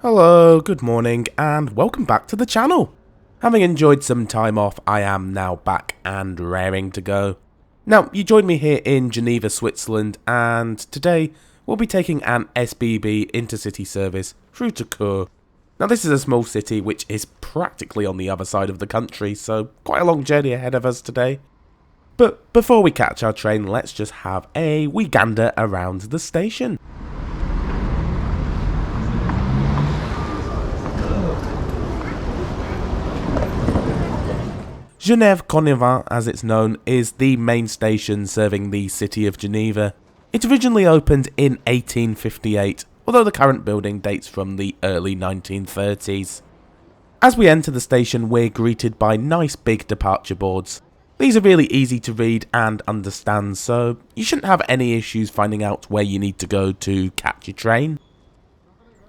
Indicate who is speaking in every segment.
Speaker 1: Hello, good morning, and welcome back to the channel. Having enjoyed some time off, I am now back and raring to go. Now, you joined me here in Geneva, Switzerland, and today we'll be taking an SBB Intercity service through to Chur. Now, this is a small city which is practically on the other side of the country, so quite a long journey ahead of us today. But before we catch our train, let's just have a wee gander around the station. Genève-Cornavin, as it's known, is the main station serving the city of Geneva. It originally opened in 1858, although the current building dates from the early 1930s. As we enter the station, we're greeted by nice big departure boards. These are really easy to read and understand, so you shouldn't have any issues finding out where you need to go to catch your train.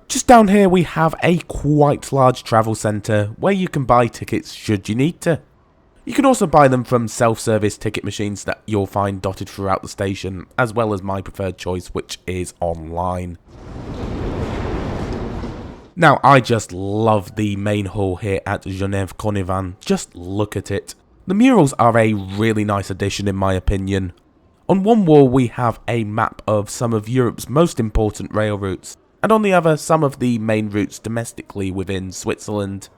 Speaker 1: Just down here we have a quite large travel centre where you can buy tickets should you need to. You can also buy them from self-service ticket machines that you'll find dotted throughout the station, as well as my preferred choice, which is online. Now, I just love the main hall here at Genève-Cornavin. Just look at it. The murals are a really nice addition in my opinion. On one wall we have a map of some of Europe's most important rail routes, and on the other some of the main routes domestically within Switzerland.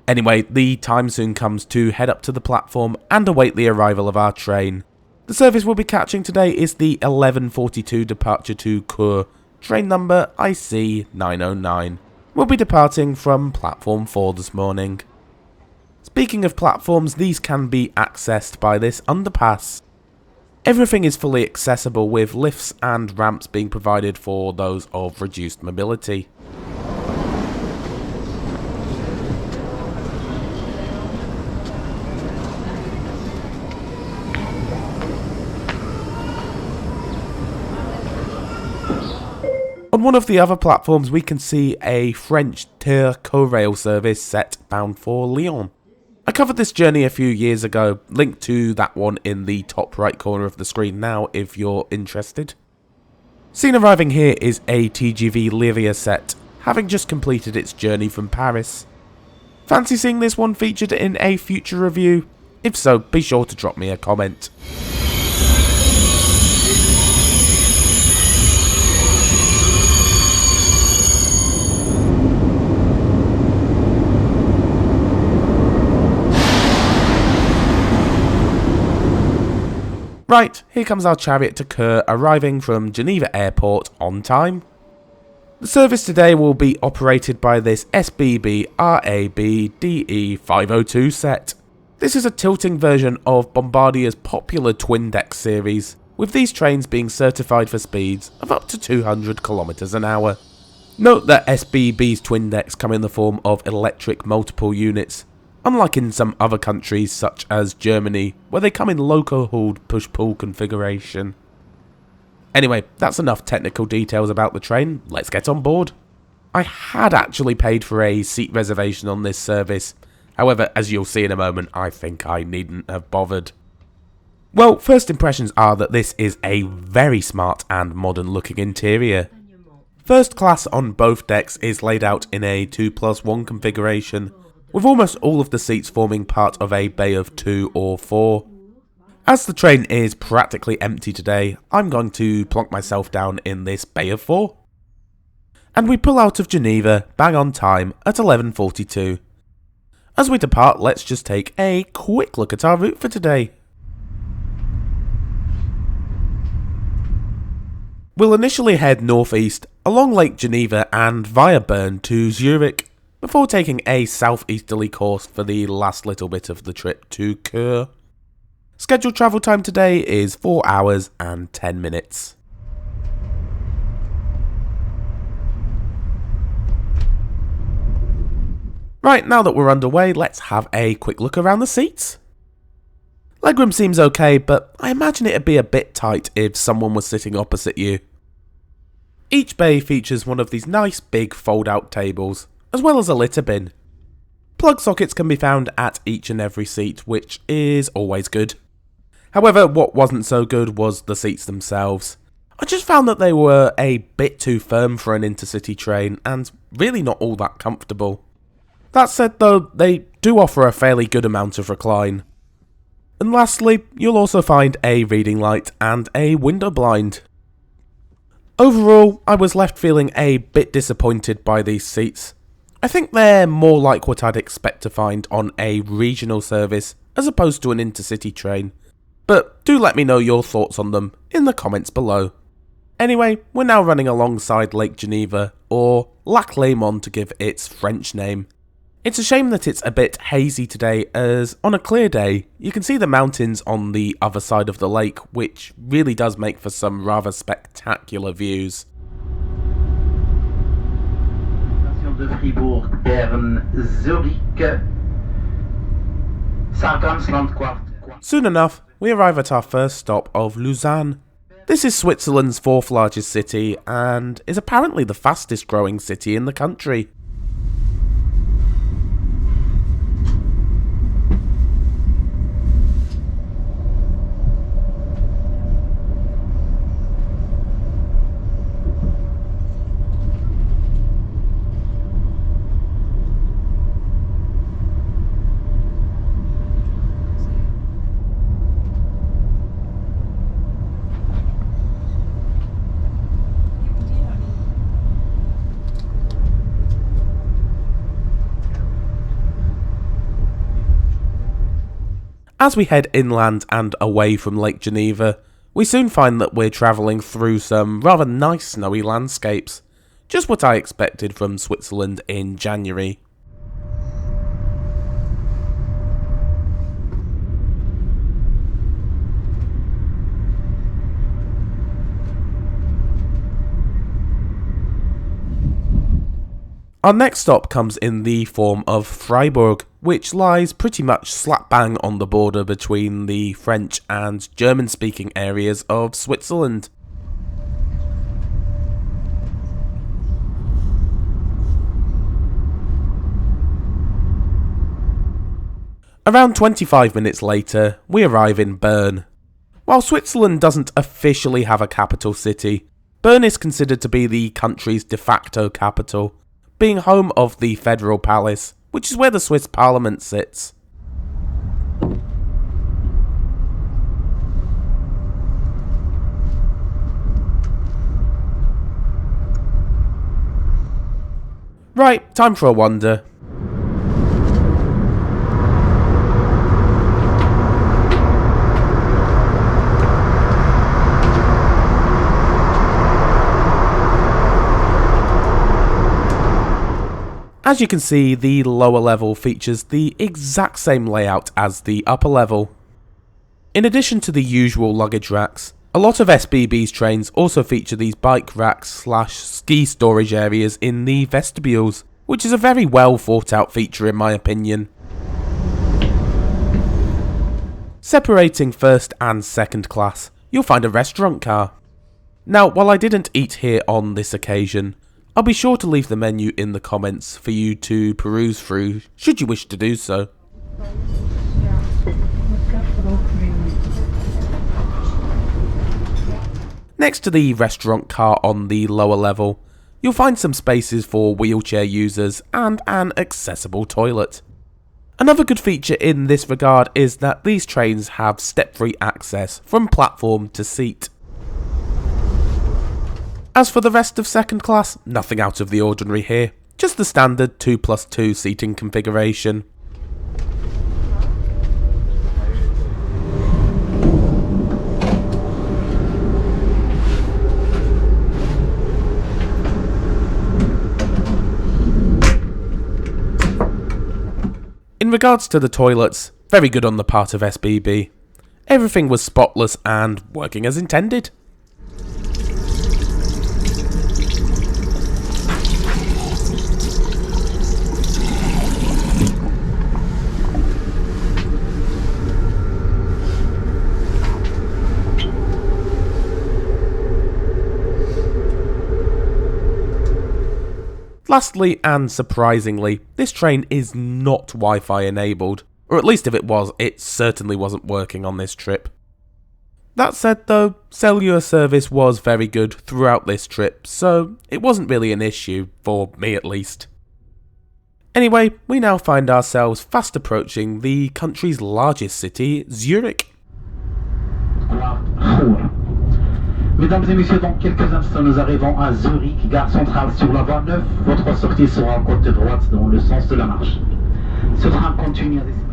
Speaker 1: Anyway, the time soon comes to head up to the platform and await the arrival of our train. The service we'll be catching today is the 11:42 departure to Chur, train number IC 909. We'll be departing from platform 4 this morning. Speaking of platforms, these can be accessed by this underpass. Everything is fully accessible with lifts and ramps being provided for those of reduced mobility. On one of the other platforms we can see a French TER co-rail service set bound for Lyon. I covered this journey a few years ago, linked to that one in the top right corner of the screen now if you're interested. Seen arriving here is a TGV Lyria set, having just completed its journey from Paris. Fancy seeing this one featured in a future review? If so, be sure to drop me a comment. Right, here comes our chariot to Chur, arriving from Geneva Airport on time. The service today will be operated by this SBB RABDe 502 set. This is a tilting version of Bombardier's popular Twindexx series, with these trains being certified for speeds of up to 200 km an hour. Note that SBB's Twindexx come in the form of electric multiple units, unlike in some other countries such as Germany, where they come in loco-hauled push-pull configuration. Anyway, that's enough technical details about the train, let's get on board. I had actually paid for a seat reservation on this service, however, as you'll see in a moment, I think I needn't have bothered. Well, first impressions are that this is a very smart and modern looking interior. First class on both decks is laid out in a 2+1 configuration, with almost all of the seats forming part of a bay of 2 or 4. As the train is practically empty today, I'm going to plonk myself down in this bay of 4. And we pull out of Geneva bang on time at 11:42. As we depart, let's just take a quick look at our route for today. We'll initially head northeast along Lake Geneva and via Bern to Zürich, before taking a southeasterly course for the last little bit of the trip to Chur. Scheduled travel time today is 4 hours and 10 minutes. Right, now that we're underway, let's have a quick look around the seats. Legroom seems okay, but I imagine it'd be a bit tight if someone was sitting opposite you. Each bay features one of these nice big fold-out tables, as well as a litter bin. Plug sockets can be found at each and every seat, which is always good. However, what wasn't so good was the seats themselves. I just found that they were a bit too firm for an Intercity train and really not all that comfortable. That said though, they do offer a fairly good amount of recline. And lastly, you'll also find a reading light and a window blind. Overall, I was left feeling a bit disappointed by these seats. I think they're more like what I'd expect to find on a regional service as opposed to an Intercity train. But do let me know your thoughts on them in the comments below. Anyway, we're now running alongside Lake Geneva, or Lac Léman to give its French name. It's a shame that it's a bit hazy today, as on a clear day, you can see the mountains on the other side of the lake, which really does make for some rather spectacular views.
Speaker 2: De Fribourg, Bern, Zürich, Sargans, Landquart.
Speaker 1: Soon enough, we arrive at our first stop of Lausanne. This is Switzerland's 4th largest city, and is apparently the fastest growing city in the country. As we head inland and away from Lake Geneva, we soon find that we're travelling through some rather nice snowy landscapes. Just what I expected from Switzerland in January. Our next stop comes in the form of Freiburg, which lies pretty much slap bang on the border between the French and German-speaking areas of Switzerland. Around 25 minutes later, we arrive in Bern. While Switzerland doesn't officially have a capital city, Bern is considered to be the country's de facto capital, being home of the Federal Palace, which is where the Swiss Parliament sits. Right, time for a wander. As you can see, the lower level features the exact same layout as the upper level. In addition to the usual luggage racks, a lot of SBB's trains also feature these bike racks / ski storage areas in the vestibules, which is a very well thought out feature in my opinion. Separating first and second class, you'll find a restaurant car. Now, while I didn't eat here on this occasion, I'll be sure to leave the menu in the comments for you to peruse through, should you wish to do so. Next to the restaurant car on the lower level, you'll find some spaces for wheelchair users and an accessible toilet. Another good feature in this regard is that these trains have step-free access from platform to seat. As for the rest of second class, nothing out of the ordinary here, just the standard 2+2 seating configuration. In regards to the toilets, very good on the part of SBB. Everything was spotless and working as intended. Lastly, and surprisingly, this train is not Wi-Fi enabled, or at least if it was, it certainly wasn't working on this trip. That said though, cellular service was very good throughout this trip, so it wasn't really an issue, for me at least. Anyway, we now find ourselves fast approaching the country's largest city, Zürich.
Speaker 2: Chur. Mesdames et messieurs, dans quelques instants, nous arrivons à Zürich, gare centrale sur la voie 9. Votre sortie sera côté droite dans le sens de la marche. Ce train continue à descendre.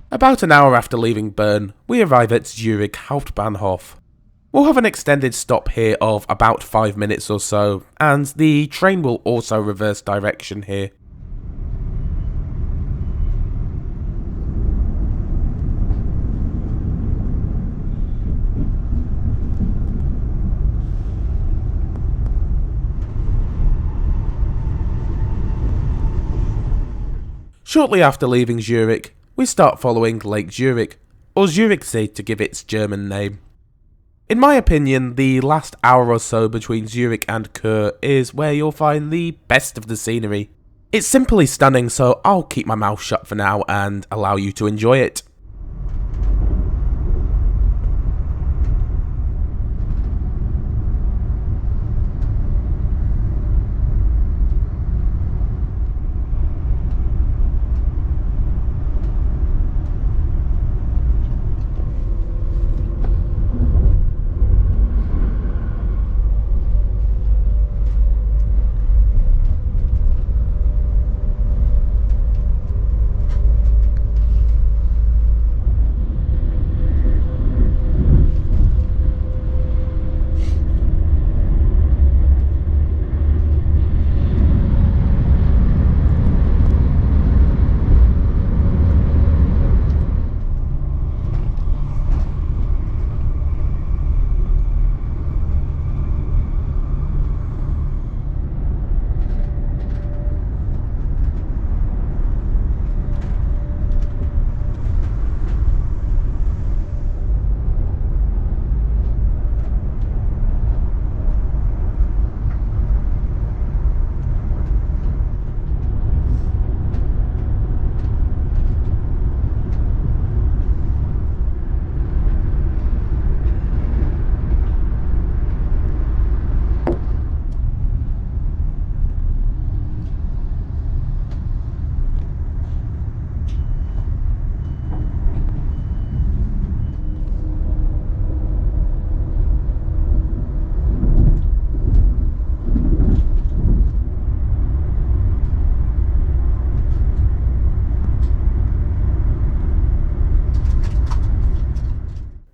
Speaker 1: About an hour after leaving Bern, we arrive at Zürich Hauptbahnhof. We'll have an extended stop here of about 5 minutes or so, and the train will also reverse direction here. Shortly after leaving Zürich, we start following Lake Zürich, or Zürichsee to give its German name. In my opinion, the last hour or so between Zürich and Chur is where you'll find the best of the scenery. It's simply stunning, so I'll keep my mouth shut for now and allow you to enjoy it.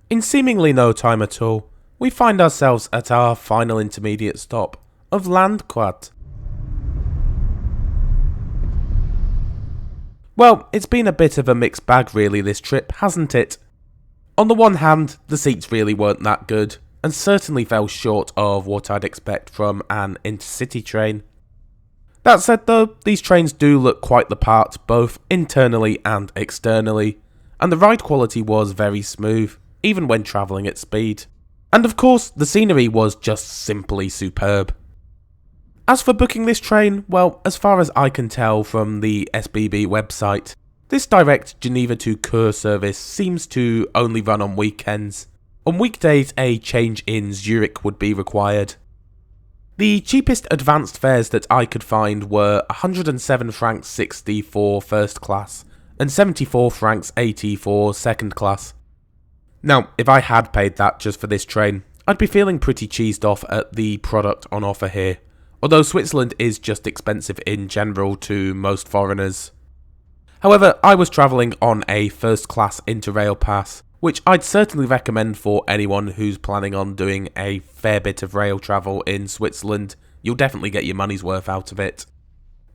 Speaker 1: In seemingly no time at all, we find ourselves at our final intermediate stop of Landquart. Well, it's been a bit of a mixed bag really this trip, hasn't it? On the one hand, the seats really weren't that good, and certainly fell short of what I'd expect from an Intercity train. That said though, these trains do look quite the part, both internally and externally, and the ride quality was very smooth, even when travelling at speed. And of course, the scenery was just simply superb. As for booking this train, well, as far as I can tell from the SBB website, this direct Geneva to Chur service seems to only run on weekends. On weekdays, a change in Zürich would be required. The cheapest advanced fares that I could find were 107 francs 60 for first class, and 74 francs 80 for second class. Now, if I had paid that just for this train, I'd be feeling pretty cheesed off at the product on offer here, although Switzerland is just expensive in general to most foreigners. However, I was travelling on a first class Interrail pass, which I'd certainly recommend for anyone who's planning on doing a fair bit of rail travel in Switzerland. You'll definitely get your money's worth out of it.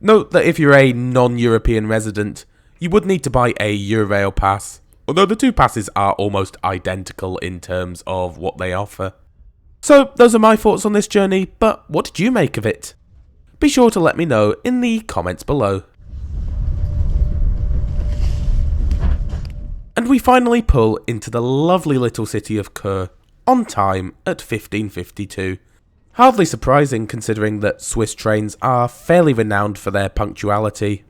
Speaker 1: Note that if you're a non-European resident, you would need to buy a Eurail pass, although the two passes are almost identical in terms of what they offer. So, those are my thoughts on this journey, but what did you make of it? Be sure to let me know in the comments below. And we finally pull into the lovely little city of Chur, on time at 15:52. Hardly surprising considering that Swiss trains are fairly renowned for their punctuality.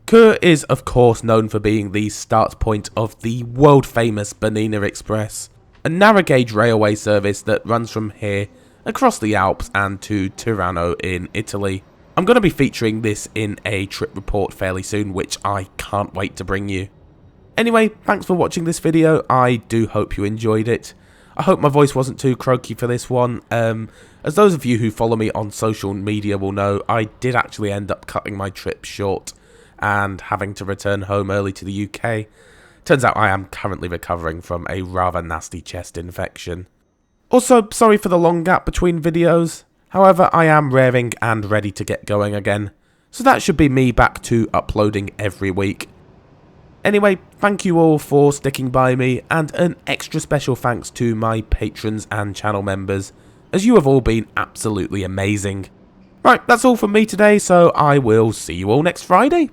Speaker 1: Chur is of course known for being the start point of the world famous Bernina Express, a narrow gauge railway service that runs from here across the Alps and to Tirano in Italy. I'm going to be featuring this in a trip report fairly soon, which I can't wait to bring you. Anyway, thanks for watching this video. I do hope you enjoyed it. I hope my voice wasn't too croaky for this one. As those of you who follow me on social media will know, I did actually end up cutting my trip short and having to return home early to the UK. Turns out I am currently recovering from a rather nasty chest infection. Also, sorry for the long gap between videos. However, I am raring and ready to get going again. So that should be me back to uploading every week. Anyway, thank you all for sticking by me, and an extra special thanks to my patrons and channel members, as you have all been absolutely amazing. Right, that's all from me today, so I will see you all next Friday.